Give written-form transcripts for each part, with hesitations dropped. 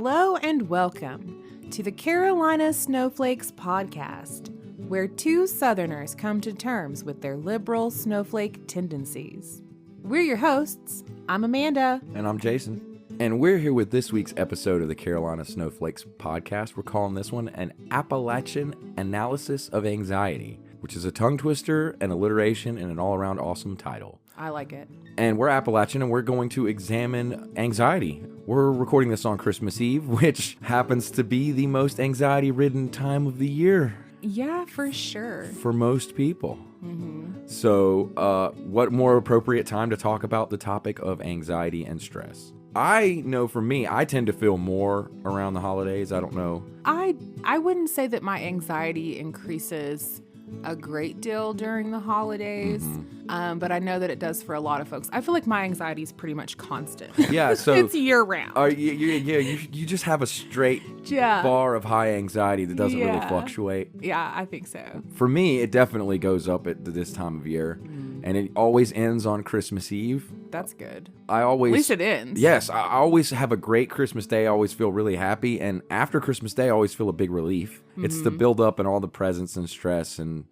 Hello and welcome to the Carolina Snowflakes Podcast, where two Southerners come to terms with their liberal snowflake tendencies. We're your hosts. I'm Amanda. And I'm Jason. And we're here with this week's episode of the Carolina Snowflakes Podcast. We're calling this one an Appalachian Analysis of Anxiety, which is a tongue twister, an alliteration, and an all-around awesome title. I like it. And we're Appalachian, and we're going to examine anxiety. We're recording this on Christmas Eve, which happens to be the most anxiety-ridden time of the year. Yeah, for sure. For most people. Mm-hmm. So, what more appropriate time to talk about the topic of anxiety and stress? I know for me, I tend to feel more around the holidays. I don't know. I wouldn't say that my anxiety increases a great deal during the holidays, but I know that it does for a lot of folks. I feel like my anxiety is pretty much constant. Yeah, so it's year round. You just have a straight bar of high anxiety that doesn't really fluctuate. Yeah, I think so. For me, it definitely goes up at this time of year, and it always ends on Christmas Eve. That's good. At least it ends. Yes, I always have a great Christmas Day. I always feel really happy, and after Christmas Day, I always feel a big relief. It's the build up and all the presents and stress and,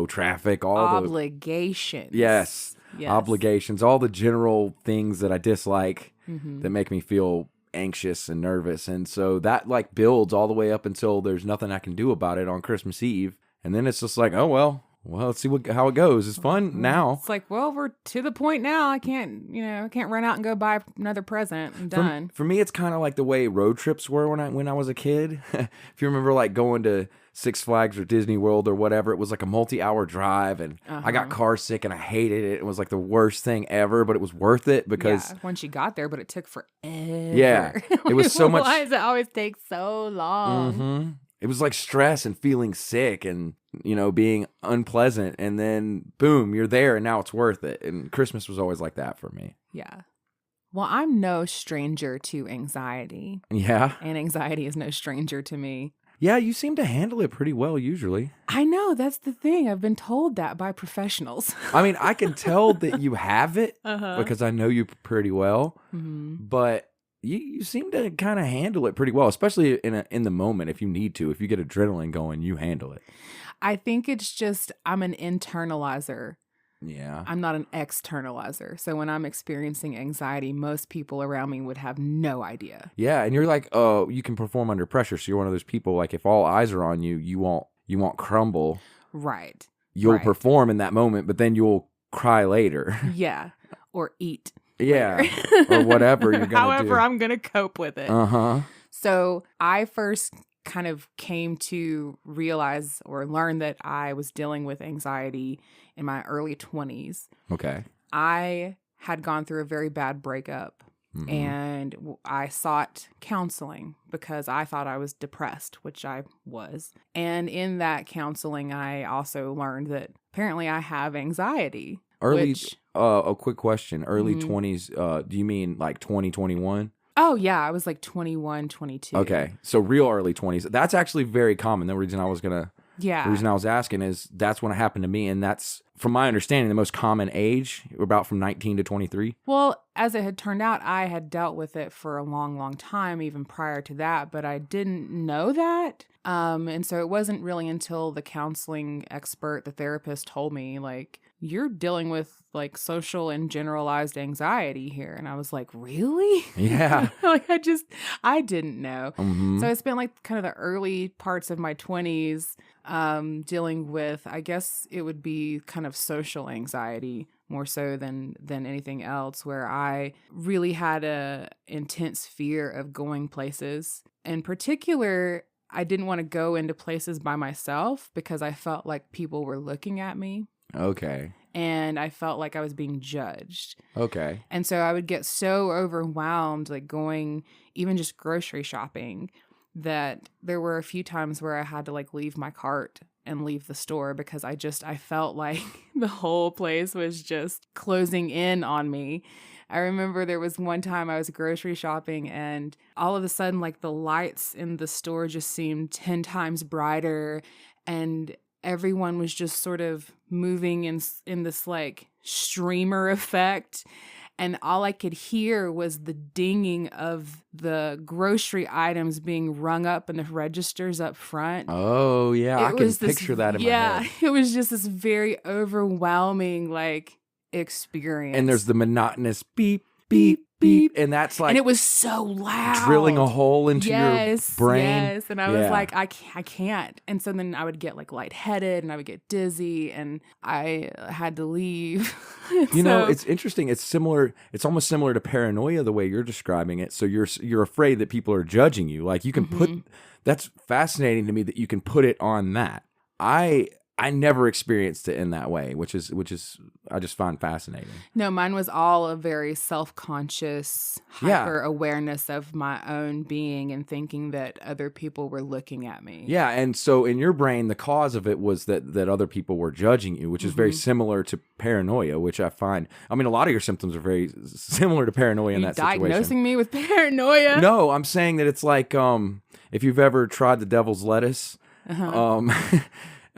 traffic, all obligations. Yes. Obligations, all the general things that I dislike that make me feel anxious and nervous. And so that builds all the way up until there's nothing I can do about it on Christmas Eve. And then it's just like, oh, well, let's see how it goes. It's fun now. It's like, well, we're to the point now. I can't run out and go buy another present. I'm done. For me, it's kind of like the way road trips were when I was a kid. If you remember, going to Six Flags or Disney World or whatever, it was like a multi-hour drive, and I got car sick and I hated it. It was like the worst thing ever, but it was worth it because once you got there, but it took forever. Yeah, it was so much. Why does it always take so long? It was like stress and feeling sick and, being unpleasant. And then, boom, you're there and now it's worth it. And Christmas was always like that for me. Yeah. Well, I'm no stranger to anxiety. Yeah. And anxiety is no stranger to me. Yeah, you seem to handle it pretty well usually. I know. That's the thing. I've been told that by professionals. I mean, I can tell that you have it because I know you pretty well. But you seem to kind of handle it pretty well, especially in the moment. If you need to, if you get adrenaline going, you handle it. I think it's just I'm an internalizer. Yeah. I'm not an externalizer. So when I'm experiencing anxiety, most people around me would have no idea. Yeah, and you're like, oh, you can perform under pressure. So you're one of those people, if all eyes are on you, you won't crumble. Right. You'll perform in that moment, but then you'll cry later. Yeah. Or eat. Yeah. Or whatever you're going to do. However I'm going to cope with it. So I first kind of came to realize or learn that I was dealing with anxiety in my early 20s. Okay. I had gone through a very bad breakup and I sought counseling because I thought I was depressed, which I was. And in that counseling, I also learned that apparently I have anxiety. A quick question. Early 20s, do you mean 2021? Oh, yeah. I was 21, 22. Okay. So real early 20s. That's actually very common. The reason I was asking is that's when it happened to me. And that's, from my understanding, the most common age, about from 19 to 23. Well, as it had turned out, I had dealt with it for a long, long time, even prior to that, but I didn't know that. And so it wasn't really until the counseling expert, the therapist, told me, you're dealing with social and generalized anxiety here. And I was like, really? Yeah. I didn't know. So I spent kind of the early parts of my 20s dealing with, I guess it would be kind of social anxiety more so than anything else, where I really had a intense fear of going places. In particular, I didn't want to go into places by myself because I felt like people were looking at me. Okay. And I felt like I was being judged. Okay. And so I would get so overwhelmed, going even just grocery shopping, that there were a few times where I had to leave my cart and leave the store because I felt like the whole place was just closing in on me. I remember there was one time I was grocery shopping and all of a sudden the lights in the store just seemed 10 times brighter and everyone was just sort of moving in this streamer effect. and all I could hear was the dinging of the grocery items being rung up in the registers up front. Oh, yeah. I can picture that in my head. It was just this very overwhelming, like, experience. And there's the monotonous beep, beep, beep. And that's like... And it was so loud. Drilling a hole into your brain. Yes. And I was like, I can't. And so then I would get like lightheaded and I would get dizzy and I had to leave. You know, it's interesting. It's similar. It's almost similar to paranoia the way you're describing it. So you're afraid that people are judging you. Like you can put... That's fascinating to me that you can put it on that. I never experienced it in that way, which is I just find fascinating. No, mine was all a very self-conscious hyper awareness of my own being and thinking that other people were looking at me. Yeah, and so in your brain, the cause of it was that other people were judging you, which is very similar to paranoia, which I find. I mean, a lot of your symptoms are very similar to paranoia in that situation. Diagnosing me with paranoia? No, I'm saying that it's like if you've ever tried the devil's lettuce.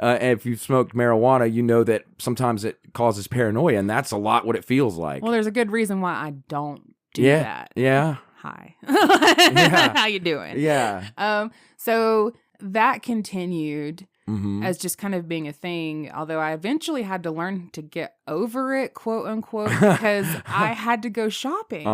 If you've smoked marijuana, you know that sometimes it causes paranoia, and that's a lot what it feels like. Well, there's a good reason why I don't do that. Yeah. Hi. How you doing? Yeah. So that continued as just kind of being a thing, although I eventually had to learn to get over it, quote unquote, because I had to go shopping.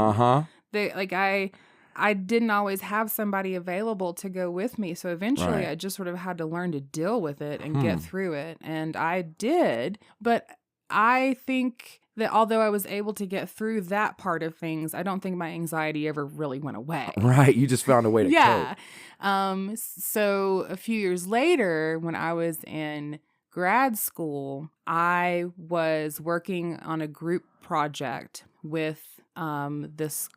I didn't always have somebody available to go with me. So eventually I just sort of had to learn to deal with it and get through it. And I did. But I think that although I was able to get through that part of things, I don't think my anxiety ever really went away. Right. You just found a way to cope. So a few years later, when I was in grad school, I was working on a group project with this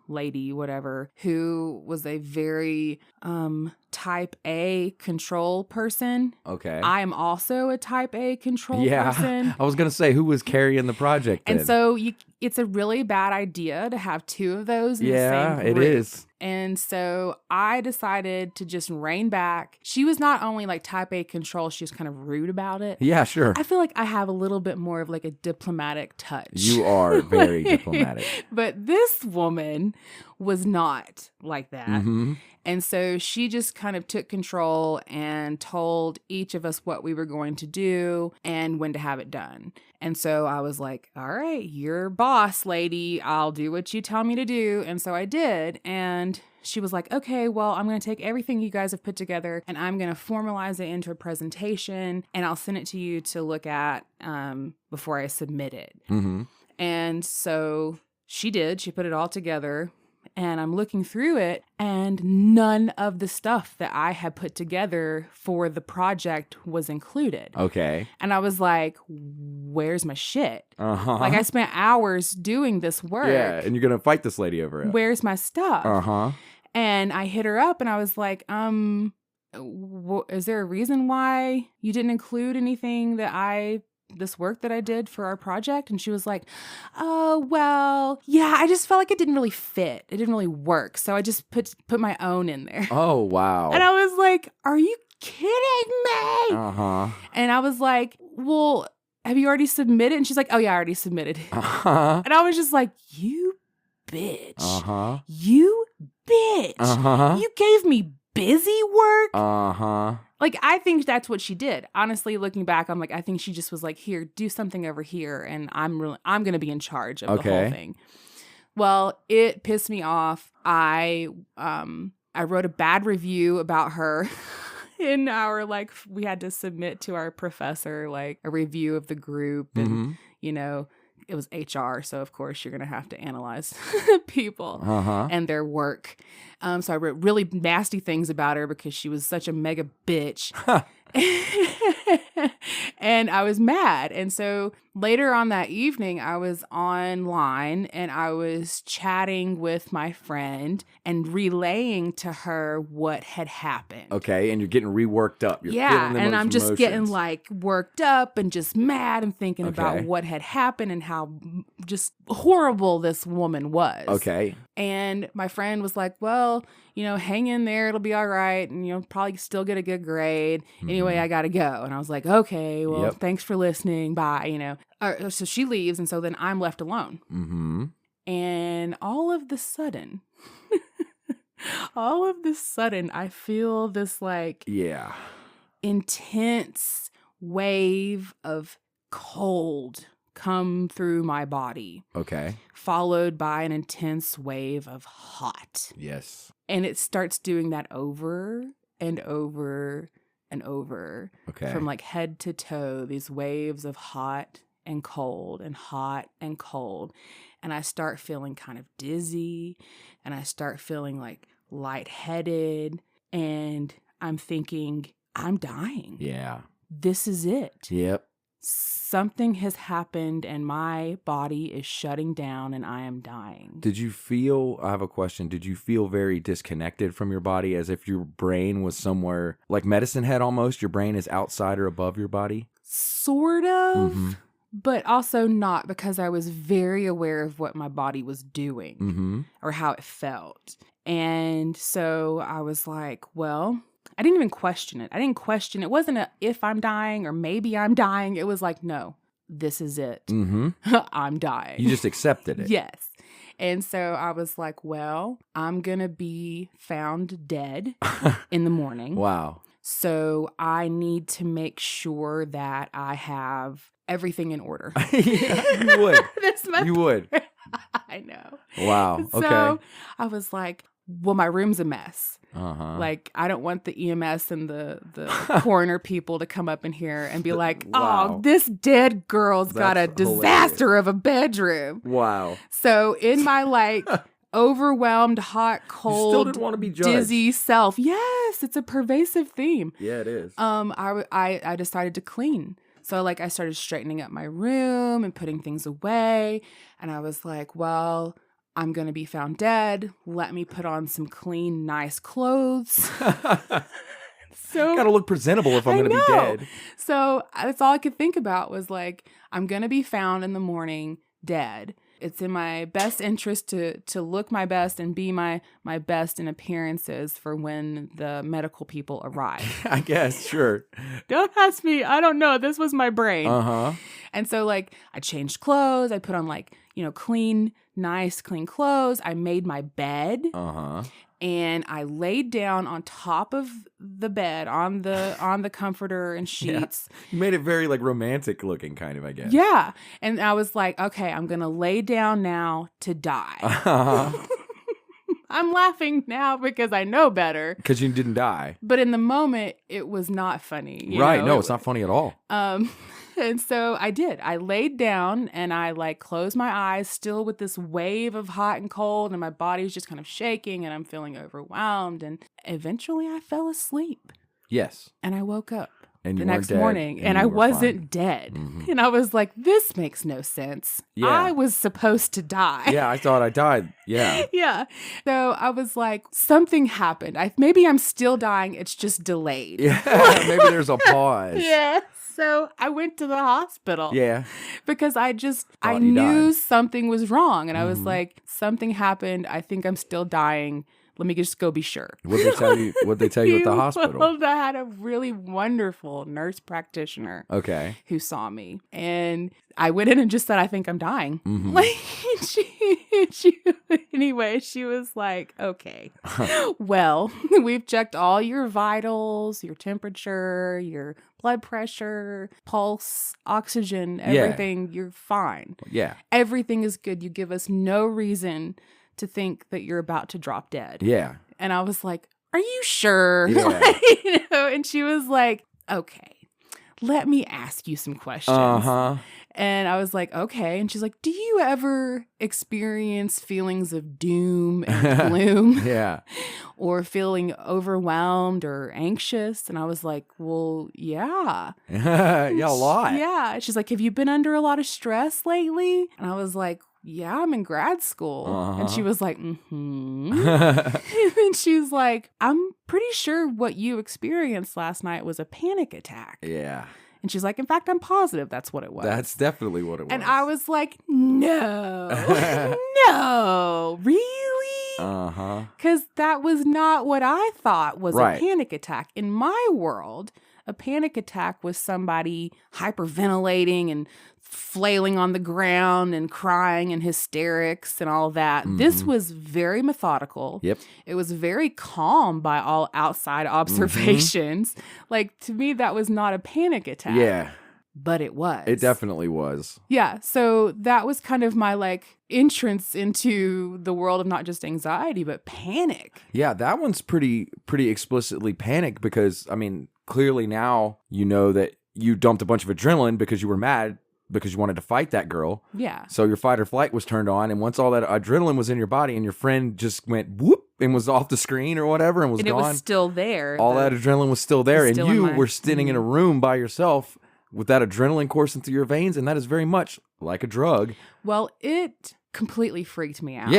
lady, whatever, who was a very type A control person. Okay. I am also a type A control person. I was going to say, who was carrying the project then? And so it's a really bad idea to have two of those in the same group. Yeah, it is. And so I decided to just rein back. She was not only like type A control, she was kind of rude about it. Yeah, sure. I feel like I have a little bit more of like a diplomatic touch. You are very diplomatic. But this woman was not like that. And so she just kind of took control and told each of us what we were going to do and when to have it done. And so I was like, all right, you're boss lady. I'll do what you tell me to do. And so I did. And she was like, okay, well, I'm going to take everything you guys have put together and I'm going to formalize it into a presentation and I'll send it to you to look at before I submit it. And so she did. She put it all together. And I'm looking through it, and none of the stuff that I had put together for the project was included. Okay. And I was like, where's my shit? Like, I spent hours doing this work. Yeah, and you're going to fight this lady over it. Where's my stuff? And I hit her up, and I was like, is there a reason why you didn't include anything this work that I did for our project? And she was like, oh, well, yeah, I just felt like it didn't really fit. It didn't really work. So I just put my own in there. Oh, wow. And I was like, are you kidding me? And I was like, well, have you already submitted? And she's like, oh, yeah, I already submitted. And I was just like, you bitch. You bitch. You gave me busy work. Like, I think that's what she did. Honestly, looking back, I'm like, I think she just was like, here, do something over here. And I'm going to be in charge of the whole thing. Well, it pissed me off. I wrote a bad review about her in our, like, we had to submit to our professor, like, a review of the group. And, you know, it was HR, so of course you're going to have to analyze people and their work. So I wrote really nasty things about her because she was such a mega bitch. And I was mad. And so later on that evening, I was online and I was chatting with my friend and relaying to her what had happened. Okay, and you're getting reworked up. You're feeling and I'm just getting like worked up and just mad and thinking about what had happened and how just horrible this woman was. Okay. And my friend was like, well, hang in there. It'll be all right. And, probably still get a good grade. Anyway, I got to go. And I was like, okay, well, thanks for listening. Bye, So she leaves. And so then I'm left alone. Mm-hmm. And all of the sudden, I feel this intense wave of cold come through my body. Okay. Followed by an intense wave of hot. Yes. And it starts doing that over and over and over. Okay. From head to toe, these waves of hot and cold and hot and cold. And I start feeling kind of dizzy, and I start feeling lightheaded, and I'm thinking, I'm dying. Yeah. This is it. Yep. Something has happened and my body is shutting down and I am dying. I have a question. Did you feel very disconnected from your body, as if your brain was somewhere, like Medicine Head almost? Your brain is outside or above your body? Sort of, but also not, because I was very aware of what my body was doing or how it felt. And so I was like, well, I didn't even question it. It wasn't a if I'm dying or maybe I'm dying. It was like, no, this is it. I'm dying. You just accepted it. Yes. And so I was like, well, I'm going to be found dead in the morning. Wow. So I need to make sure that I have everything in order. Yeah, you would. You would. I know. Wow. Okay. So I was like, well, my room's a mess. I don't want the EMS and the coroner people to come up in here and be like, oh, this dead girl's got a disaster of a bedroom. Wow. So in my overwhelmed, hot, cold, you still didn't want to be judged. Dizzy self. Yes, it's a pervasive theme. Yeah, it is. I decided to clean. So I started straightening up my room and putting things away. And I was like, well, I'm going to be found dead. Let me put on some clean, nice clothes. So gotta look presentable if I'm going to be dead. So that's all I could think about was I'm going to be found in the morning dead. It's in my best interest to look my best and be my best in appearances for when the medical people arrive. I guess, sure. Don't ask me. I don't know. This was my brain. And so I changed clothes. I put on clean, nice, clean clothes. I made my bed. And I laid down on top of the bed on the comforter and sheets. Yeah. You made it very romantic looking, kind of, I guess. Yeah. And I was like, okay, I'm going to lay down now to die. I'm laughing now because I know better. Because you didn't die. But in the moment, it was not funny. Right. No, it's not funny at all. And so I did. I laid down and I closed my eyes, still with this wave of hot and cold, and my body was just kind of shaking and I'm feeling overwhelmed. And eventually I fell asleep. Yes. And I woke up and the next morning and I wasn't dead. And I was like, this makes no sense. Yeah. I was supposed to die. Yeah, I thought I died. Yeah. Yeah. So I was like, something happened. Maybe I'm still dying. It's just delayed. Yeah. Maybe there's a pause. Yeah. So I went to the hospital. Yeah. Because I knew something was wrong. And I was like, something happened. I think I'm still dying. Let me just go be sure. What'd they tell you at the hospital? Well, I had a really wonderful nurse practitioner. Okay. Who saw me. And I went in and just said, I think I'm dying. Anyway, she was like, okay, well, we've checked all your vitals, your temperature, your blood pressure, pulse, oxygen, everything. Yeah. You're fine. Yeah. Everything is good. You give us no reason to think that you're about to drop dead. Yeah. And I was like, are you sure? Yeah. And she was like, okay, let me ask you some questions. And I was like, okay. And she's like, do you ever experience feelings of doom and gloom? Yeah. Or feeling overwhelmed or anxious? And I was like, well, yeah. Yeah, a lot. Yeah. She's like, have you been under a lot of stress lately? And I was like, yeah, I'm in grad school. And she was like, And she's like, I'm pretty sure what you experienced last night was a panic attack. Yeah. And she's like, in fact, I'm positive that's what it was. That's definitely what it was. And I was like, no, no, really? Because that was not what I thought was Right. a panic attack. In my world, a panic attack was somebody hyperventilating and flailing on the ground and crying and hysterics and all that. This was very methodical. Yep. It was very calm by all outside observations. Like, to me, that was not a panic attack. Yeah. But it was. It definitely was. Yeah. So that was kind of my like entrance into the world of not just anxiety, but panic. Yeah, that one's pretty explicitly panic because, I mean, clearly now you know that you dumped a bunch of adrenaline because you were mad because you wanted to fight that girl. Yeah. So your fight or flight was turned on, and once all that adrenaline was in your body and your friend just went whoop and was off the screen or whatever and was And gone. it was still there. All that adrenaline was still there, and still in you my- were sitting in a room by yourself with that adrenaline coursing through your veins, and that is very much like a drug. Well, it completely freaked me out.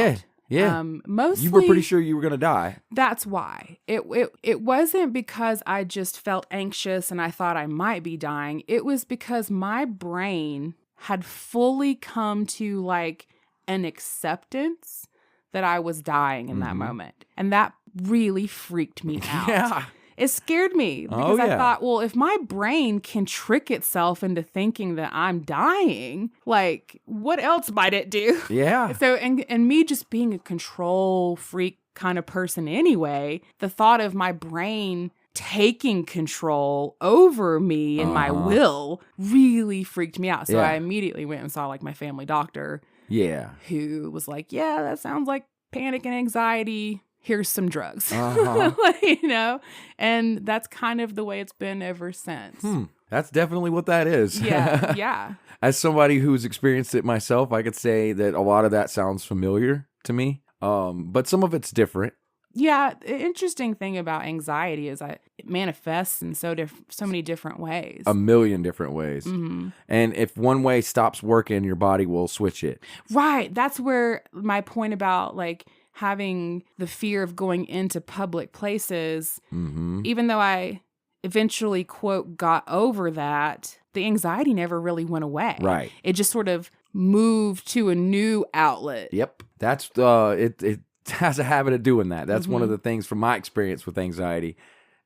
Yeah. Mostly, You were pretty sure you were going to die. That's why. It wasn't because I just felt anxious and I thought I might be dying. It was because my brain had fully come to like an acceptance that I was dying in that moment. And that really freaked me out. Yeah. It scared me because I thought, well, if my brain can trick itself into thinking that I'm dying, like, what else might it do? Yeah. So, and me just being a control freak kind of person anyway, the thought of my brain taking control over me and my will really freaked me out. So I immediately went and saw like my family doctor. Yeah. Who was like, yeah, that sounds like panic and anxiety. Here's some drugs, you know, and that's kind of the way it's been ever since. That's definitely what that is. Yeah, yeah. As somebody who's experienced it myself, I could say that a lot of that sounds familiar to me, but some of it's different. Yeah, the interesting thing about anxiety is it manifests in so many different ways. A million different ways. Mm-hmm. And if one way stops working, your body will switch it. Right. That's where my point about like having the fear of going into public places, even though I eventually, quote, got over that, the anxiety never really went away. Right. It just sort of moved to a new outlet. Yep. That's it has a habit of doing that. That's one of the things from my experience with anxiety.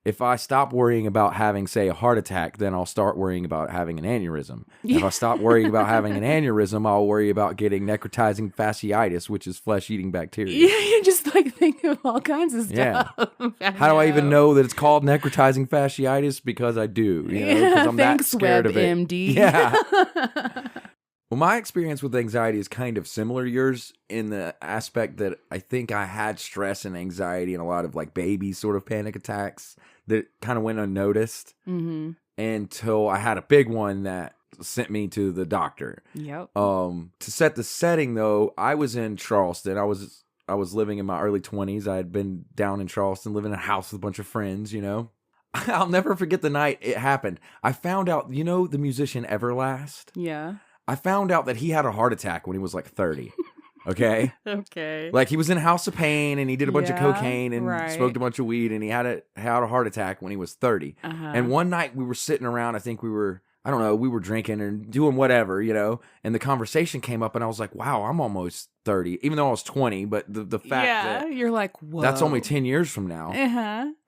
If I stop worrying about having, say, a heart attack, then I'll start worrying about having an aneurysm. Yeah. If I stop worrying about having an aneurysm, I'll worry about getting necrotizing fasciitis, which is flesh-eating bacteria. Yeah, you just like think of all kinds of stuff. Yeah. How do I even know that it's called necrotizing fasciitis? Because I do. You know, 'cause I'm Thanks, that scared of it. WebMD. Yeah. Well, my experience with anxiety is kind of similar to yours in the aspect that I think I had stress and anxiety and a lot of like baby sort of panic attacks that kind of went unnoticed until I had a big one that sent me to the doctor. Yep. To set the setting though, I was in Charleston. I was living in my early 20s. I had been down in Charleston, living in a house with a bunch of friends, you know. I'll never forget the night it happened. I found out, you know, the musician Everlast? Yeah. I found out that he had a heart attack when he was like 30. Okay? Okay. Like he was in House of Pain and he did a bunch of Yeah, cocaine and right. smoked a bunch of weed and he had a heart attack when he was 30. And one night we were sitting around, I think we were drinking and doing whatever, you know, and the conversation came up and I was like, wow, I'm almost 30, even though I was 20, but the fact that you're like, whoa. that's only 10 years from now.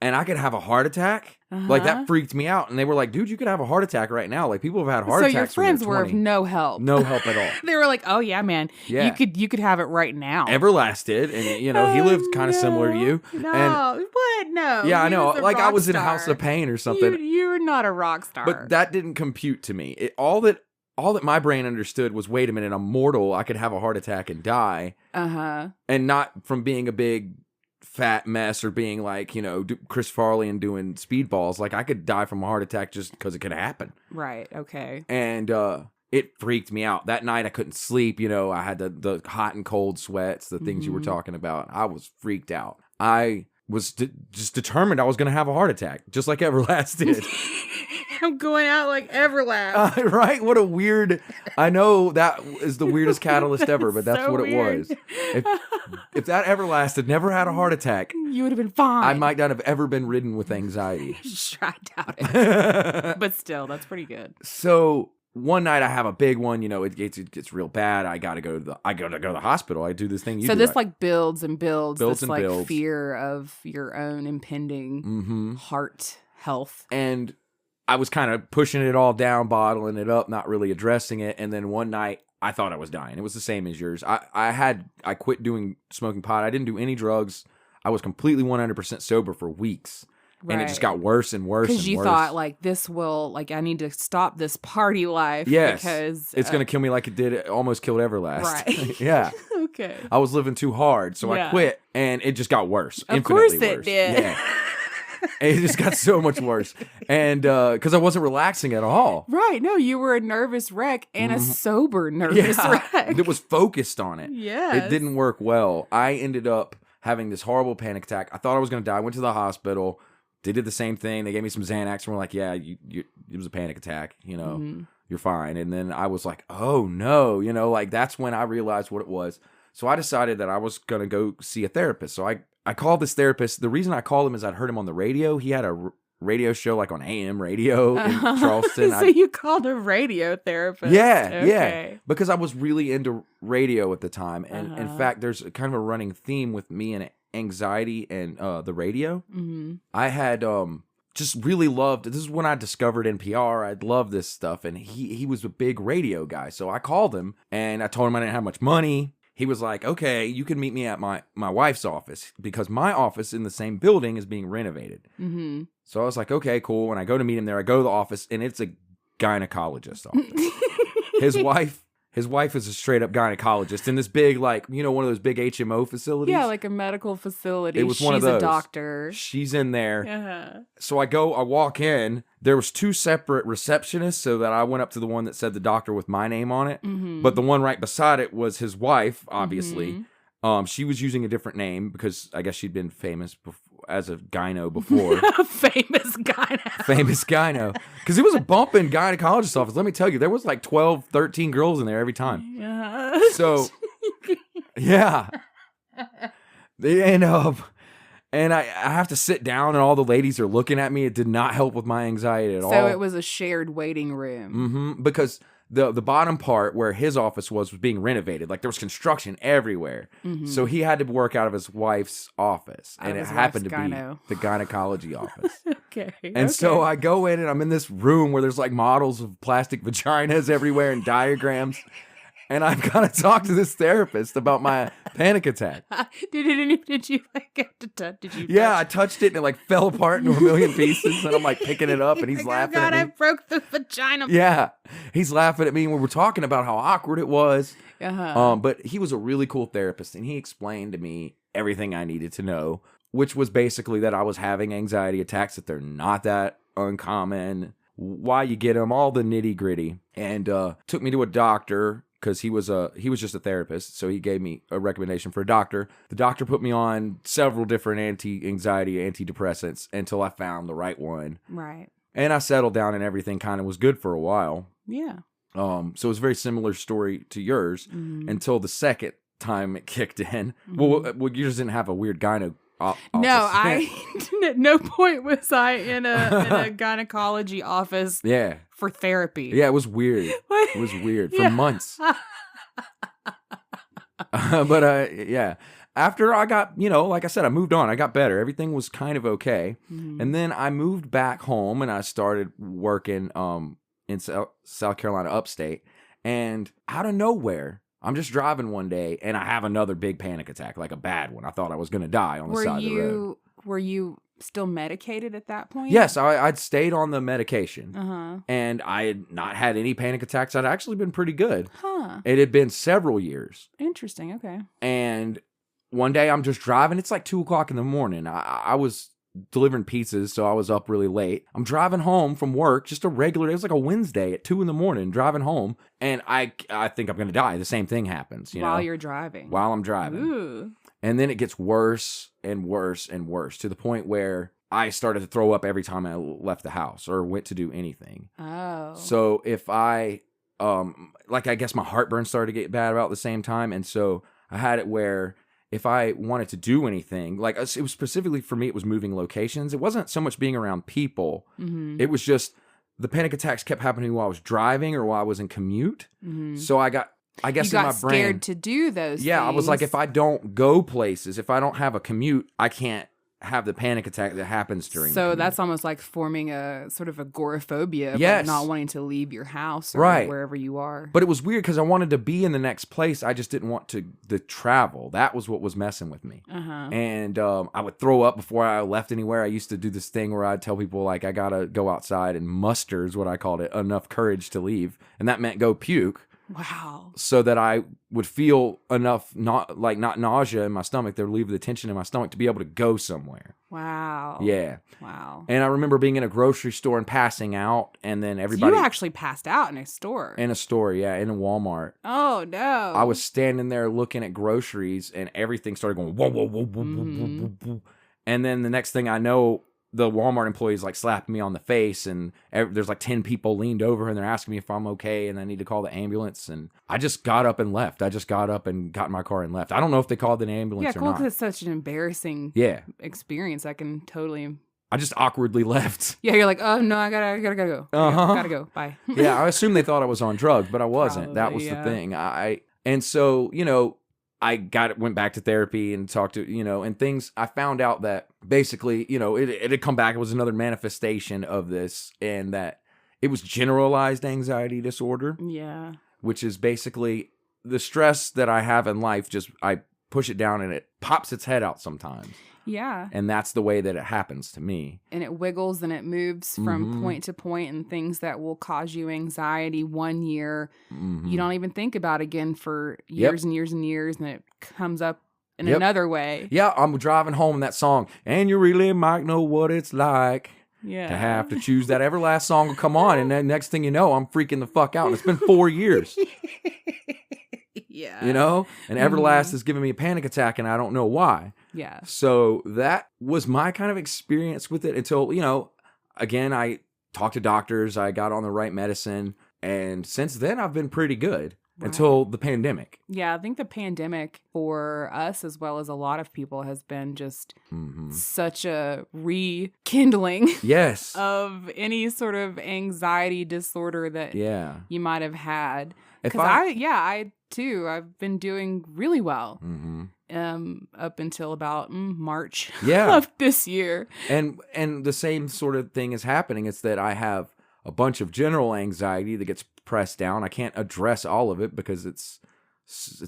And I could have a heart attack. Like that freaked me out. And they were like, dude, you could have a heart attack right now. Like people have had heart so attacks. your friends when were they're of 20. no help. No help at all. They were like, oh yeah, man. Yeah. You could have it right now. Everlast did, and you know he lived kind of similar to you. No, And what? No. yeah, I He know. was a Like I rock was in star. House of Pain or something. You're not a rock star. But that didn't compute to me. All that my brain understood was, wait a minute, I'm mortal. I could have a heart attack and die. And not from being a big fat mess or being like, you know, Chris Farley and doing speedballs. Like I could die from a heart attack just because it could happen. Right. Okay. And it freaked me out. That night I couldn't sleep. You know, I had the hot and cold sweats, the things you were talking about. I was freaked out. I was just determined I was going to have a heart attack, just like Everlast did. I'm going out like Everlast. Right? What a weird... I know that is the weirdest catalyst ever, but that's So what weird. it was. If that Everlast had never had a heart attack, You would have been fine. I might not have ever been ridden with anxiety. I doubt it. But still, that's pretty good. So one night I have a big one, it gets real bad. I gotta go to the hospital. I do this thing. So this like builds and builds. Builds this and like builds. fear of your own impending heart health. And I was kind of pushing it all down, bottling it up, not really addressing it. And then one night I thought I was dying. It was the same as yours. I quit doing smoking pot. I didn't do any drugs. I was completely 100% sober for weeks. And it just got worse and worse. Because you thought, like, this will, like, I need to stop this party life. Yes. Because it's going to kill me like it almost killed Everlast. Right. Yeah. Okay. I was living too hard, so I quit, and it just got worse. Of course infinitely it worse. did. Yeah. It just got so much worse. And because I wasn't relaxing at all. Right. No, you were a nervous wreck and a sober nervous wreck. It was focused on it. Yes. It didn't work well. I ended up having this horrible panic attack. I thought I was going to die. I went to the hospital. They did the same thing. They gave me some Xanax and were like, yeah, it was a panic attack. You're fine. And then I was like, oh, no. Like that's when I realized what it was. So I decided that I was going to go see a therapist. So I called this therapist. The reason I called him is I'd heard him on the radio. He had a radio show like on AM radio in Charleston. So you called a radio therapist. Yeah, okay. yeah. Because I was really into radio at the time. And in fact, there's kind of a running theme with me and anxiety and the radio. I had just really loved, this is when I discovered NPR. I'd love this stuff. And he was a big radio guy. So I called him and I told him I didn't have much money. He was like, okay, you can meet me at my wife's office because my office in the same building is being renovated. So I was like, okay, cool. When I go to meet him there, I go to the office and it's a gynecologist office. His wife is a straight up gynecologist in this big, like, one of those big HMO facilities. Yeah, like a medical facility. It was one of those. She's a doctor. She's in there. So I walk in. There was 2 separate receptionists, so that I went up to the one that said the doctor with my name on it. But the one right beside it was his wife, obviously. She was using a different name because I guess she'd been famous as a gyno before. Famous gyno. Because it was a bumping gynecologist office. Let me tell you, there was like 12, 13 girls in there every time. Yeah. So, yeah. And I have to sit down and all the ladies are looking at me. It did not help with my anxiety at all. So it was a shared waiting room. Because the bottom part where his office was being renovated. Like there was construction everywhere. So he had to work out of his wife's office. And it happened to be the gynecology office. And so I go in and I'm in this room where there's like models of plastic vaginas everywhere and diagrams. And I've got to talk to this therapist about my panic attack. Did you like get to touch? Did you? Yeah, I touched it and it like fell apart into a million pieces. And I'm like picking it up and he's laughing at me. I broke the vagina. Yeah, he's laughing at me. And we were talking about how awkward it was. But he was a really cool therapist and he explained to me everything I needed to know, which was basically that I was having anxiety attacks, that they're not that uncommon, why you get them, all the nitty gritty, and took me to a doctor. Because he was just a therapist, so he gave me a recommendation for a doctor. The doctor put me on several different anti-anxiety antidepressants until I found the right one. Right. And I settled down and everything kind of was good for a while. Yeah. So it was a very similar story to yours until the second time it kicked in. Well, yours didn't have a weird gyno office. No, at no point was I in a gynecology office. Yeah. For therapy. Yeah, it was weird. It was weird for months. But yeah. After I got, like I said, I moved on. I got better. Everything was kind of okay. And then I moved back home and I started working in South Carolina upstate. And out of nowhere, I'm just driving one day and I have another big panic attack, like a bad one. I thought I was going to die on the side of the road. Were you still medicated at that point? Yes, I'd stayed on the medication. And I had not had any panic attacks. I'd actually been pretty good. It had been several years. Interesting, okay. And one day I'm just driving. It's like 2 o'clock in the morning. I was delivering pizzas, so I was up really late. I'm driving home from work, just a regular, it was like a Wednesday at 2 in the morning, driving home, and I think I'm going to die. The same thing happens, While you're driving. While I'm driving. Ooh. And then it gets worse and worse and worse to the point where I started to throw up every time I left the house or went to do anything. Oh. So if I, I guess my heartburn started to get bad about the same time. And so I had it where if I wanted to do anything, like it was specifically for me, it was moving locations. It wasn't so much being around people. It was just the panic attacks kept happening while I was driving or while I was in commute. Mm-hmm. So I guess you in got my brain, scared to do those things. I was like, if I don't go places, if I don't have a commute, I can't have the panic attack that happens during the So commute. that's almost like forming a sort of agoraphobia of Yes. like not wanting to leave your house or Right. wherever you are. But it was weird because I wanted to be in the next place. I just didn't want the travel. That was what was messing with me. Uh-huh. And I would throw up before I left anywhere. I used to do this thing where I'd tell people, like, I got to go outside and muster, is what I called it, enough courage to leave. And that meant go puke. Wow. So that I would feel enough, not nausea in my stomach, to relieve the tension in my stomach to be able to go somewhere. Wow. Yeah. Wow. And I remember being in a grocery store and passing out, and then everybody... So you actually passed out in a store. In a store, yeah, in a Walmart. Oh, no. I was standing there looking at groceries, and everything started going, whoa, whoa, whoa, whoa, whoa, whoa, whoa, whoa. And then the next thing I know, the Walmart employees like slapped me on the face, and there's like 10 people leaned over and they're asking me if I'm okay and I need to call the ambulance. And I just got up and left. I just got up and got in my car and left. I don't know if they called an ambulance or cool, not. because it's such an embarrassing experience. I can totally... I just awkwardly left. Yeah, you're like, oh no, I gotta go. Gotta go. Bye. Yeah, I assumed they thought I was on drugs, but I wasn't. Probably, that was the thing. And so, I went back to therapy and talked to, and things. I found out that basically, it had come back. It was another manifestation of this, and that it was generalized anxiety disorder. Yeah. Which is basically the stress that I have in life. I push it down and it pops its head out sometimes. Yeah. And that's the way that it happens to me. And it wiggles and it moves from point to point, and things that will cause you anxiety one year, you don't even think about again for years and years and years, and it comes up in another way. Yeah, I'm driving home and that song, and you really might know what it's like to have to choose. That Everlast song will come on, and then next thing you know, I'm freaking the fuck out. And it's been 4 years. Yeah. And Everlast is giving me a panic attack, and I don't know why. Yeah. So that was my kind of experience with it until, again, I talked to doctors, I got on the right medicine, and since then I've been pretty good until the pandemic. Yeah, I think the pandemic for us, as well as a lot of people, has been just such a rekindling of any sort of anxiety disorder that you might have had. Because I too, I've been doing really well up until about March of this year. And the same sort of thing is happening. It's that I have a bunch of general anxiety that gets pressed down. I can't address all of it because it's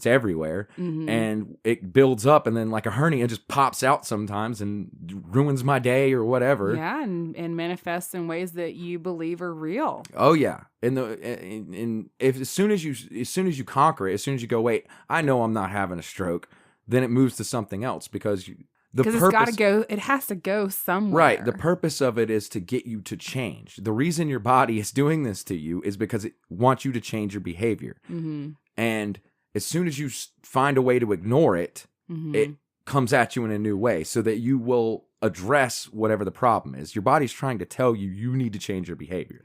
everywhere, and it builds up, and then like a hernia just pops out sometimes and ruins my day or whatever. Yeah, and manifests in ways that you believe are real. Oh yeah, and if as soon as you conquer it, as soon as you go, wait, I know I'm not having a stroke, then it moves to something else because it's got to go. It has to go somewhere. Right. The purpose of it is to get you to change. The reason your body is doing this to you is because it wants you to change your behavior, and as soon as you find a way to ignore it, it comes at you in a new way so that you will address whatever the problem is. Your body's trying to tell you need to change your behavior,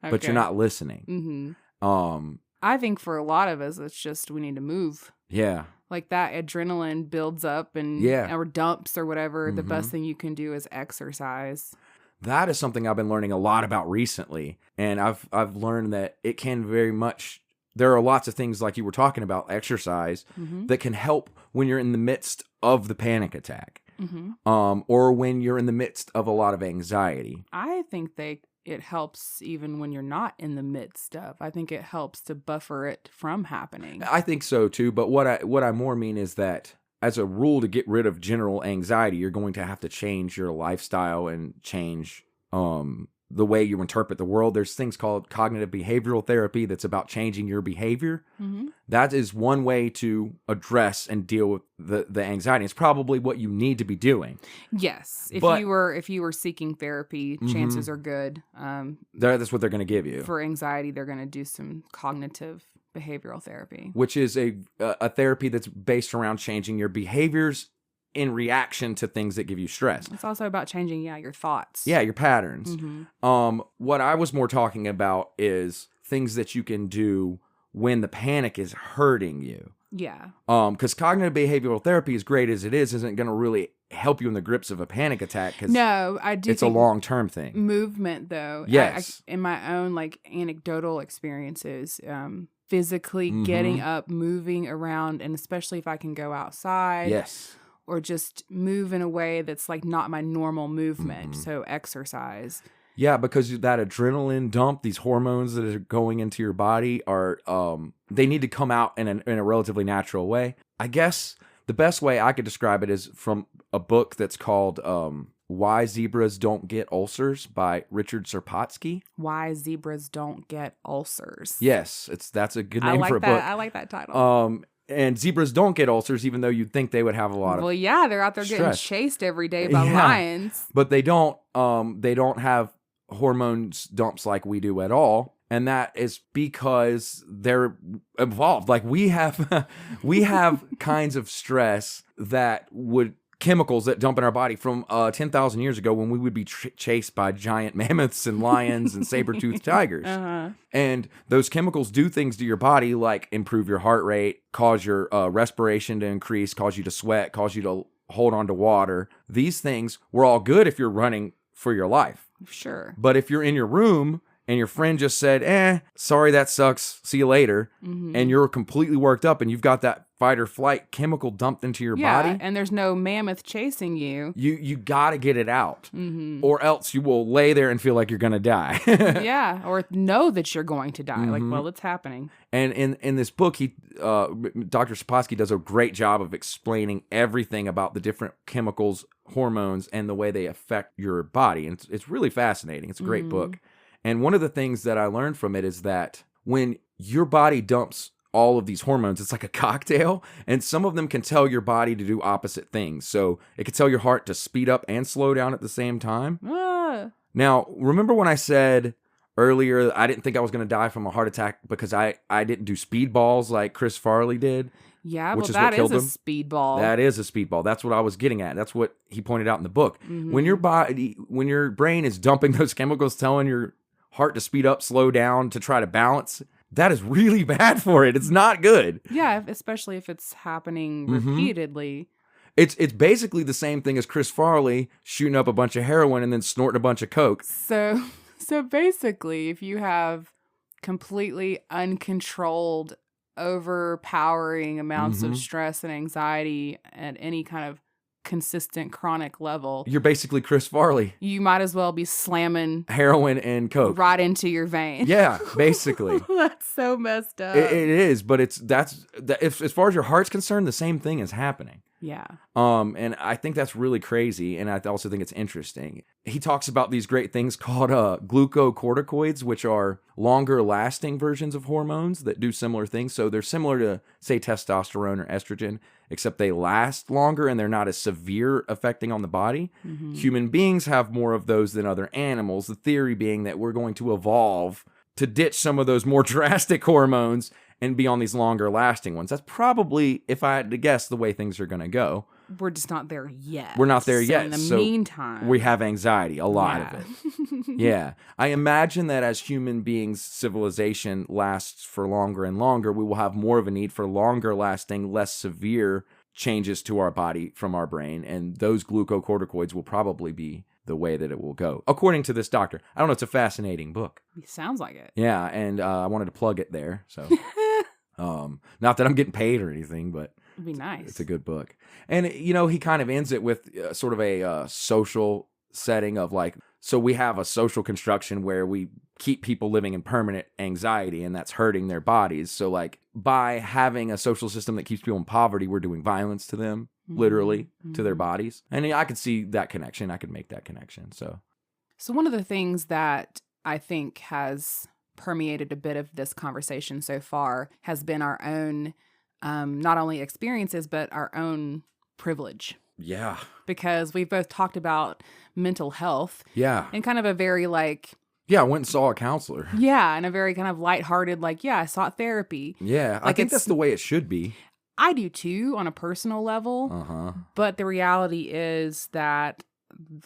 but you're not listening. I think for a lot of us, it's just we need to move. Yeah. Like that adrenaline builds up or dumps or whatever. The best thing you can do is exercise. That is something I've been learning a lot about recently. And I've learned that it can very much... There are lots of things like you were talking about, exercise, that can help when you're in the midst of the panic attack, or when you're in the midst of a lot of anxiety. I think it helps even when you're not in the midst of. I think it helps to buffer it from happening. I think so too, but what I more mean is that as a rule, to get rid of general anxiety, you're going to have to change your lifestyle and change the way you interpret the world. There's things called cognitive behavioral therapy that's about changing your behavior. That is one way to address and deal with the anxiety. It's probably what you need to be doing. Yes. If you were seeking therapy, chances are good. That's what they're going to give you. For anxiety, they're going to do some cognitive behavioral therapy. Which is a therapy that's based around changing your behaviors in reaction to things that give you stress. It's also about changing, your thoughts. Yeah, your patterns. What I was more talking about is things that you can do when the panic is hurting you. Yeah. Because cognitive behavioral therapy, as great as it is, isn't going to really help you in the grips of a panic attack because no, I do. It's a long-term thing. Movement, though. Yes. In my own like anecdotal experiences, physically getting up, moving around, and especially if I can go outside. Yes. Or just move in a way that's like not my normal movement. So exercise. Yeah, because that adrenaline dump, these hormones that are going into your body are, they need to come out in a relatively natural way. I guess the best way I could describe it is from a book that's called Why Zebras Don't Get Ulcers by Richard Serpotsky. Why Zebras Don't Get Ulcers. Yes, that's a good name for a book. I like that title. And zebras don't get ulcers, even though you'd think they would have a lot of. Well, yeah, they're out there getting chased every day by lions. But they don't. They don't have hormones dumps like we do at all, and that is because they're evolved. Like we have, we have kinds of stress that would. Chemicals that dump in our body from 10,000 years ago when we would be chased by giant mammoths and lions and saber-toothed tigers. And those chemicals do things to your body like improve your heart rate, cause your respiration to increase, cause you to sweat, cause you to hold on to water. These things were all good if you're running for your life. Sure. But if you're in your room and your friend just said, sorry, that sucks, see you later, and you're completely worked up and you've got that fight or flight chemical dumped into your body. And there's no mammoth chasing you. You got to get it out, or else you will lay there and feel like you're going to die. Yeah, or know that you're going to die. Like, well, it's happening. And in this book, Dr. Sapolsky does a great job of explaining everything about the different chemicals, hormones, and the way they affect your body. And it's really fascinating. It's a great book. And one of the things that I learned from it is that when your body dumps all of these hormones, it's like a cocktail, and some of them can tell your body to do opposite things. So it can tell your heart to speed up and slow down at the same time. Now, remember when I said earlier I didn't think I was going to die from a heart attack because I didn't do speedballs like Chris Farley did? Yeah, well, that is a speedball. That is a speedball. That's what I was getting at. That's what he pointed out in the book. When your brain is dumping those chemicals, telling your heart to speed up, slow down, to try to balance, that is really bad for it. It's not good. Yeah, especially if it's happening repeatedly. It's basically the same thing as Chris Farley shooting up a bunch of heroin and then snorting a bunch of coke. So basically, if you have completely uncontrolled, overpowering amounts of stress and anxiety at any kind of consistent chronic level, you're basically Chris Farley. You might as well be slamming heroin and coke right into your vein. Yeah, basically. That's so messed up. It is, but that's as far as your heart's concerned, the same thing is happening. Yeah. And I think that's really crazy, and I also think it's interesting. He talks about these great things called glucocorticoids, which are longer-lasting versions of hormones that do similar things. So they're similar to, say, testosterone or estrogen, except they last longer and they're not as severe affecting on the body. Human beings have more of those than other animals, the theory being that we're going to evolve to ditch some of those more drastic hormones and be on these longer lasting ones. That's probably, if I had to guess, the way things are going to go. We're just not there yet. We're not there yet. In the meantime, we have anxiety, a lot of it. Yeah. I imagine that as human beings, civilization lasts for longer and longer, we will have more of a need for longer lasting, less severe changes to our body from our brain. And those glucocorticoids will probably be the way that it will go, according to this doctor. I don't know. It's a fascinating book. It sounds like it. Yeah. And I wanted to plug it there. So, not that I'm getting paid or anything, but it'd be nice. It's a good book. And, he kind of ends it with sort of a social setting of like, so we have a social construction where we keep people living in permanent anxiety, and that's hurting their bodies. So like by having a social system that keeps people in poverty, we're doing violence to them, literally, to their bodies. And I could see that connection. I could make that connection. So one of the things that I think has permeated a bit of this conversation so far has been our own, not only experiences, but our own privilege. Yeah. Because we've both talked about mental health. Yeah. And kind of a very like... Yeah, I went and saw a counselor. Yeah, and a very kind of lighthearted, like, I sought therapy. Yeah, like I think that's the way it should be. I do too, on a personal level. But the reality is that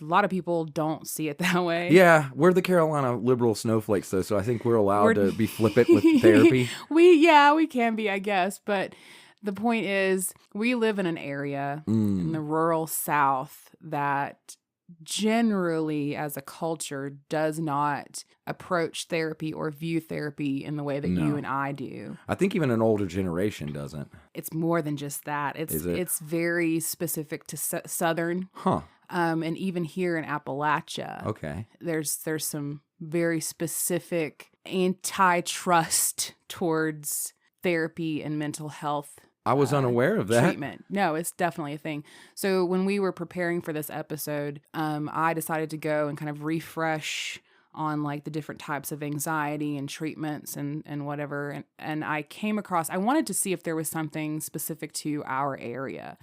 a lot of people don't see it that way. Yeah, we're the Carolina liberal snowflakes, though, so I think we're allowed to be flippant with therapy. We can be, I guess, but The point is, we live in an area in the rural South that generally, as a culture, does not approach therapy or view therapy in the way that you and I do. I think even an older generation doesn't. It's more than just that. It's very specific to Southern. Huh. And even here in Appalachia. Okay. There's some very specific antitrust towards therapy and mental health. I was unaware of that. Treatment. No, it's definitely a thing. So when we were preparing for this episode, I decided to go and kind of refresh on like the different types of anxiety and treatments and whatever. And I came across, I wanted to see if there was something specific to our area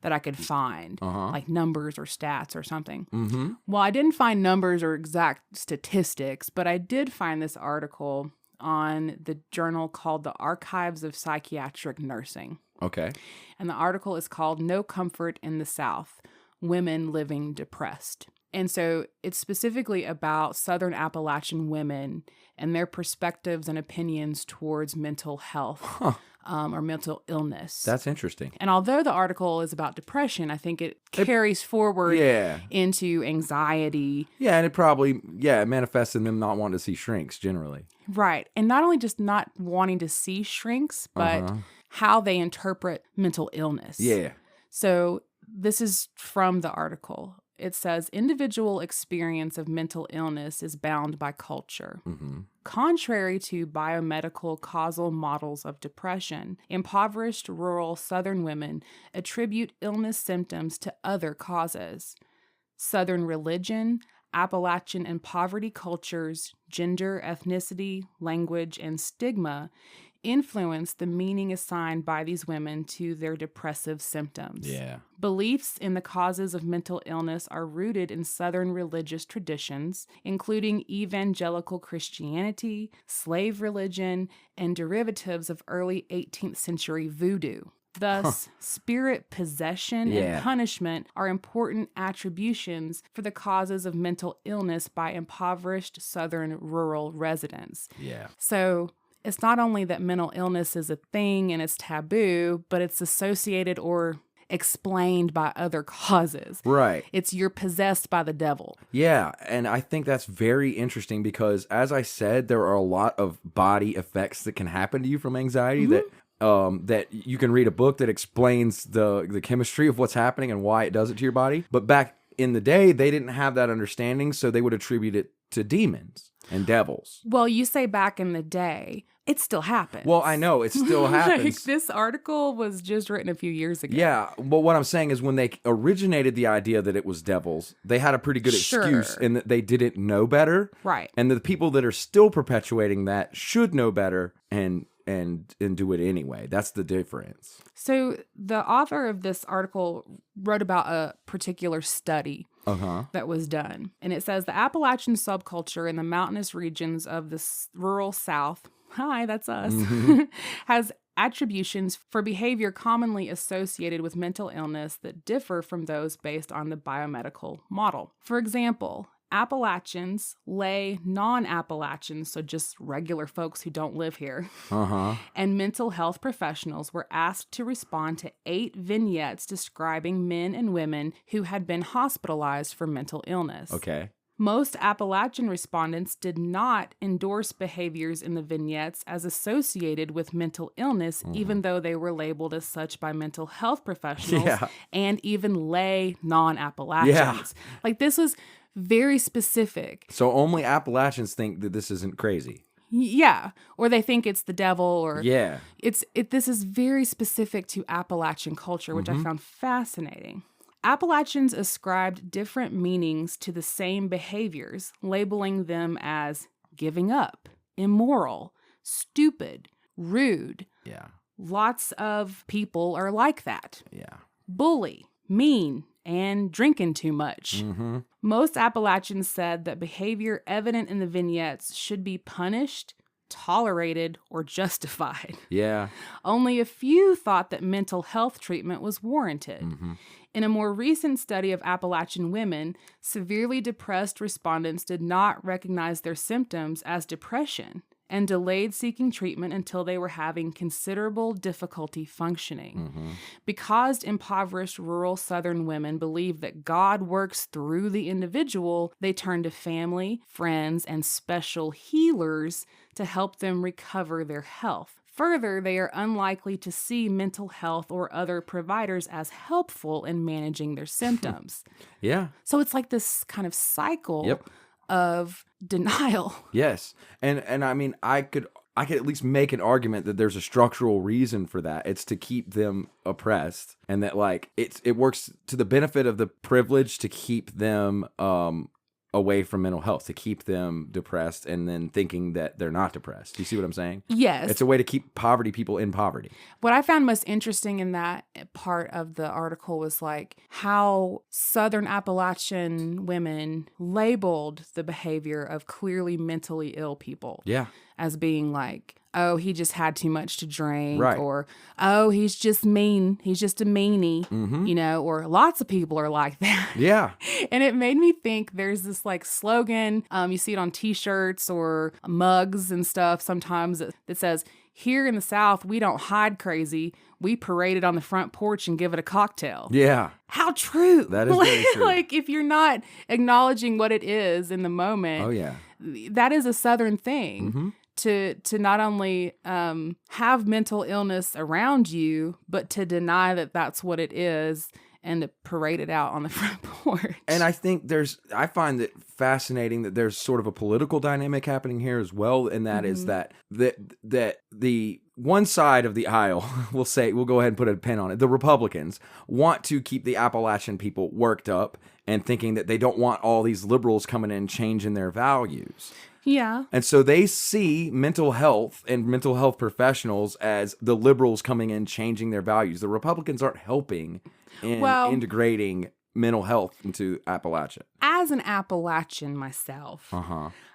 that I could find, like numbers or stats or something. Mm-hmm. Well, I didn't find numbers or exact statistics, but I did find this article on the journal called the Archives of Psychiatric Nursing. Okay. And the article is called No Comfort in the South, Women Living Depressed. And so it's specifically about Southern Appalachian women and their perspectives and opinions towards mental health or mental illness. That's interesting. And although the article is about depression, I think it carries forward into anxiety. Yeah, and it probably, it manifests in them not wanting to see shrinks generally. Right. And not only just not wanting to see shrinks, but how they interpret mental illness. Yeah. So this is from the article. It says, individual experience of mental illness is bound by culture. Mm-hmm. Contrary to biomedical causal models of depression, impoverished rural Southern women attribute illness symptoms to other causes. Southern religion, Appalachian and poverty cultures, gender, ethnicity, language, and stigma influence the meaning assigned by these women to their depressive symptoms. Yeah. Beliefs in the causes of mental illness are rooted in Southern religious traditions, including evangelical Christianity, slave religion, and derivatives of early 18th century voodoo. Thus, spirit possession and punishment are important attributions for the causes of mental illness by impoverished Southern rural residents. Yeah. So it's not only that mental illness is a thing and it's taboo, but it's associated or explained by other causes. Right. It's you're possessed by the devil. Yeah, and I think that's very interesting because, as I said, there are a lot of body effects that can happen to you from anxiety that you can read a book that explains the chemistry of what's happening and why it does it to your body. But back in the day, they didn't have that understanding, so they would attribute it to demons and devils. Well, you say back in the day, it still happens. Well, I know, it still happens. Like, this article was just written a few years ago. Yeah, but what I'm saying is when they originated the idea that it was devils, they had a pretty good excuse in that they didn't know better. Right. And the people that are still perpetuating that should know better and do it anyway. That's the difference. So the author of this article wrote about a particular study that was done. And it says the Appalachian subculture in the mountainous regions of the rural South, hi, that's us, has attributions for behavior commonly associated with mental illness that differ from those based on the biomedical model. For example, Appalachians, lay non-Appalachians, so just regular folks who don't live here, and mental health professionals were asked to respond to 8 vignettes describing men and women who had been hospitalized for mental illness. Okay. Most Appalachian respondents did not endorse behaviors in the vignettes as associated with mental illness, even though they were labeled as such by mental health professionals and even lay non-Appalachians. Yeah. Like, this was very specific. So only Appalachians think that this isn't crazy. Yeah, or they think it's the devil, or this is very specific to Appalachian culture, which I found fascinating. Appalachians ascribed different meanings to the same behaviors, labeling them as giving up, immoral, stupid, rude. Yeah. Lots of people are like that. Yeah. Bully, mean, and drinking too much. Most Appalachians said that behavior evident in the vignettes should be punished, tolerated, or justified. Yeah. Only a few thought that mental health treatment was warranted. In a more recent study of Appalachian women, severely depressed respondents did not recognize their symptoms as depression and delayed seeking treatment until they were having considerable difficulty functioning. Because impoverished rural Southern women believe that God works through the individual, they turn to family, friends, and special healers to help them recover their health. Further, they are unlikely to see mental health or other providers as helpful in managing their symptoms. Yeah. So it's like this kind of cycle of denial. Yes. And I mean, I could at least make an argument that there's a structural reason for that. It's to keep them oppressed, and that like it works to the benefit of the privileged to keep them away from mental health, to keep them depressed and then thinking that they're not depressed. Do you see what I'm saying? Yes. It's a way to keep poverty people in poverty. What I found most interesting in that part of the article was like how Southern Appalachian women labeled the behavior of clearly mentally ill people. Yeah. As being like, oh, he just had too much to drink, right. Or, oh, he's just mean. He's just a meanie, you know, or lots of people are like that. Yeah. And it made me think there's this like slogan, you see it on t-shirts or mugs and stuff sometimes that says, here in the South, we don't hide crazy. We parade it on the front porch and give it a cocktail. Yeah. How true. That is very true. Like if you're not acknowledging what it is in the moment. Oh, yeah. That is a Southern thing. To not only have mental illness around you, but to deny that that's what it is and to parade it out on the front porch. And I think I find it fascinating that there's sort of a political dynamic happening here as well, and that is that the one side of the aisle, we'll go ahead and put a pin on it, the Republicans want to keep the Appalachian people worked up and thinking that they don't want all these liberals coming in changing their values. Yeah. And so they see mental health and mental health professionals as the liberals coming in changing their values. The Republicans aren't helping in integrating mental health into Appalachia. As an Appalachian myself,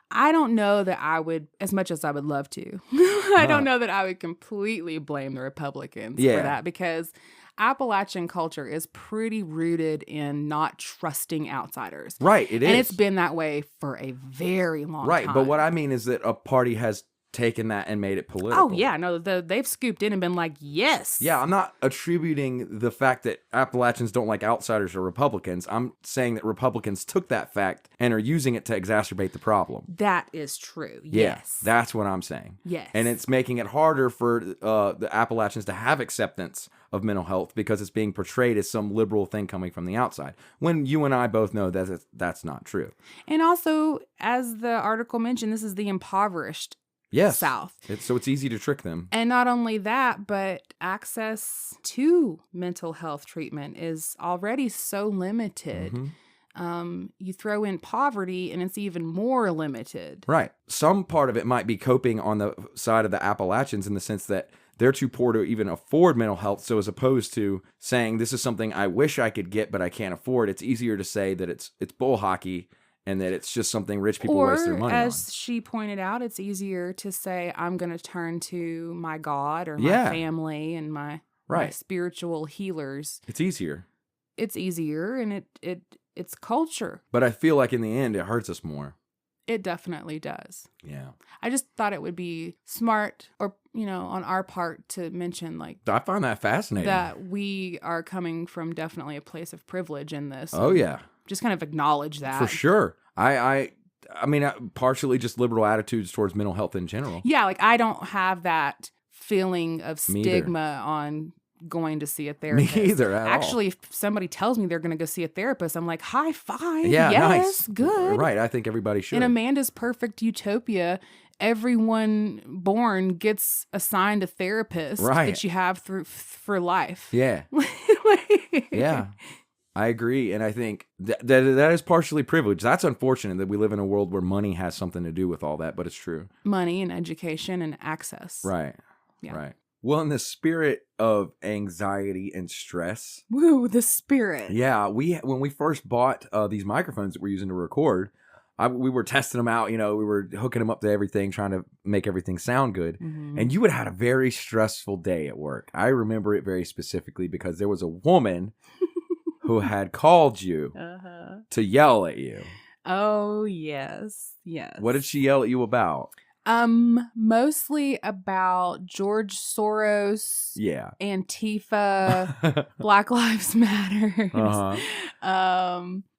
I don't know that I would, as much as I would love to, I don't know that I would completely blame the Republicans for that, because Appalachian culture is pretty rooted in not trusting outsiders. Right, it is. And it's been that way for a very long time. Right, but what I mean is that a party has taken that and made it political. Oh, yeah. No, they've scooped in and been like, yes. Yeah, I'm not attributing the fact that Appalachians don't like outsiders or Republicans. I'm saying that Republicans took that fact and are using it to exacerbate the problem. That is true. Yeah, yes. That's what I'm saying. Yes. And it's making it harder for the Appalachians to have acceptance of mental health because it's being portrayed as some liberal thing coming from the outside, when you and I both know that that's not true. And also, as the article mentioned, this is the impoverished South. So it's easy to trick them. And not only that, but access to mental health treatment is already so limited. You throw in poverty and it's even more limited. Right. Some part of it might be coping on the side of the Appalachians in the sense that they're too poor to even afford mental health. So as opposed to saying this is something I wish I could get, but I can't afford, it's easier to say that it's bull hockey and that it's just something rich people waste their money on. Or, as she pointed out, it's easier to say I'm going to turn to my God or my family and my spiritual healers. It's easier. It's easier, and it's culture. But I feel like in the end, it hurts us more. It definitely does. Yeah. I just thought it would be smart, or, on our part, to mention, like, I find that fascinating. That we are coming from definitely a place of privilege in this. Oh, yeah. Just kind of acknowledge that. For sure. I mean, partially just liberal attitudes towards mental health in general. Yeah, like, I don't have that feeling of stigma on going to see a therapist. Me either at Actually, if somebody tells me they're going to go see a therapist, I'm like, high five. Yeah, yes, nice. Good. Right. I think everybody should. In Amanda's perfect utopia, everyone born gets assigned a therapist that you have for life. Yeah. Yeah. I agree. And I think that is partially privilege. That's unfortunate that we live in a world where money has something to do with all that, but it's true. Money and education and access. Right. Yeah. Right. Well, in the spirit of anxiety and stress. Woo, the spirit. Yeah. When we first bought these microphones that we're using to record, we were testing them out. We were hooking them up to everything, trying to make everything sound good. Mm-hmm. And you had had a very stressful day at work. I remember it very specifically because there was a woman who had called you to yell at you. Oh, yes. Yes. What did she yell at you about? Mostly about George Soros, Yeah. Antifa, Black Lives Matter.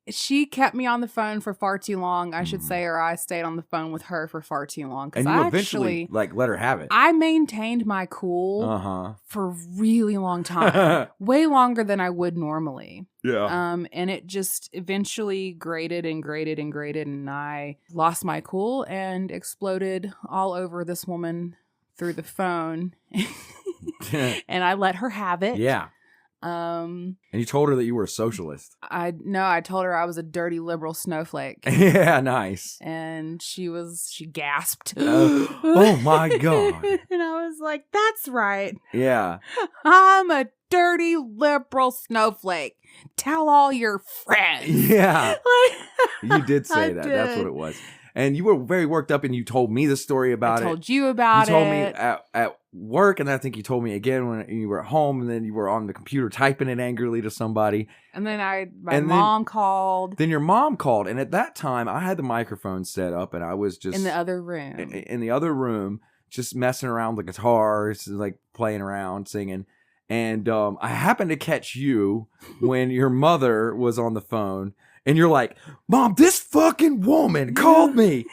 She kept me on the phone for far too long, I should say, or I stayed on the phone with her for far too long. And you eventually let her have it. I maintained my cool for a really long time, way longer than I would normally. Yeah. And it just eventually grated, and I lost my cool and exploded all over this woman through the phone. And I let her have it. Yeah. And you told her that you were a socialist. I told her I was a dirty liberal snowflake. Yeah, nice. And she gasped. Oh my God. And I was like, that's right. Yeah. I'm a dirty liberal snowflake. Tell all your friends. Yeah. You did say that. That's what it was. And you were very worked up, and you told me the story about it. I told you about it. You told me at work, and I think you told me again when you were at home, and then you were on the computer typing it angrily to somebody. And then my mom called. Then your mom called, and at that time, I had the microphone set up, and I was just... in the other room. In the other room, just messing around with the guitars, like playing around, singing. And I happened to catch you when your mother was on the phone. And you're like, Mom, this fucking woman called me.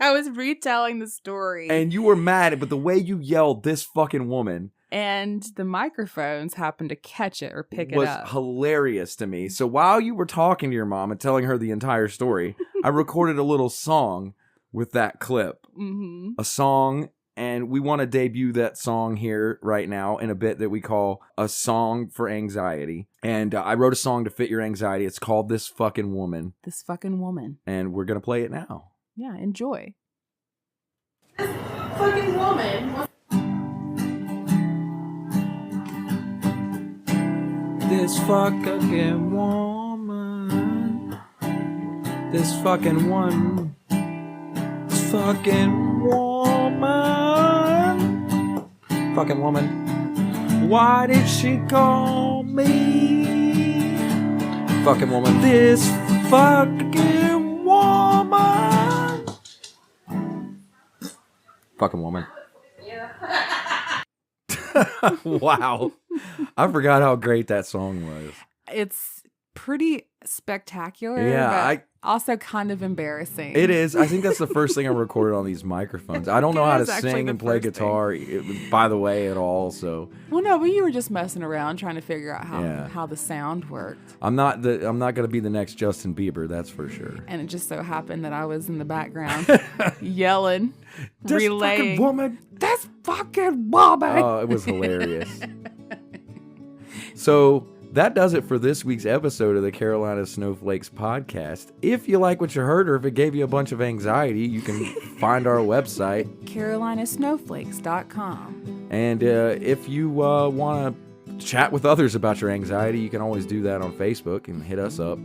I was retelling the story. And you were mad, but the way you yelled, this fucking woman. And the microphones happened to catch it or pick it up. Was hilarious to me. So while you were talking to your mom and telling her the entire story, I recorded a little song with that clip. Mm-hmm. A song. And we want to debut that song here right now in a bit that we call A Song for Anxiety. And I wrote a song to fit your anxiety. It's called This Fucking Woman. This Fucking Woman. And we're going to play it now. Yeah, enjoy. This fucking woman. This fucking woman. This fucking one. This fucking woman. Fucking woman. Why did she call me? Fucking woman. This fucking woman. Fucking woman. Yeah. Wow. I forgot how great that song was. It's pretty spectacular. Yeah, but also kind of embarrassing. It is. I think that's the first thing I recorded on these microphones. I don't know how to sing and play guitar, by the way, at all. So. Well, no, but you were just messing around trying to figure out how the sound worked. I'm not going to be the next Justin Bieber, that's for sure. And it just so happened that I was in the background yelling, this relaying. Fucking woman. This fucking woman. Oh, it was hilarious. So. That does it for this week's episode of the Carolina Snowflakes Podcast. If you like what you heard, or if it gave you a bunch of anxiety, you can find our website, carolinasnowflakes.com. And if you want to chat with others about your anxiety, you can always do that on Facebook and hit us up.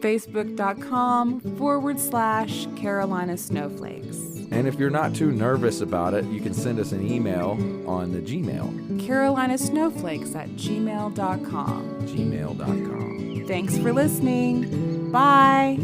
Facebook.com/Carolina Snowflakes. And if you're not too nervous about it, you can send us an email on the Gmail. carolinasnowflakes@gmail.com. Gmail.com. Thanks for listening. Bye.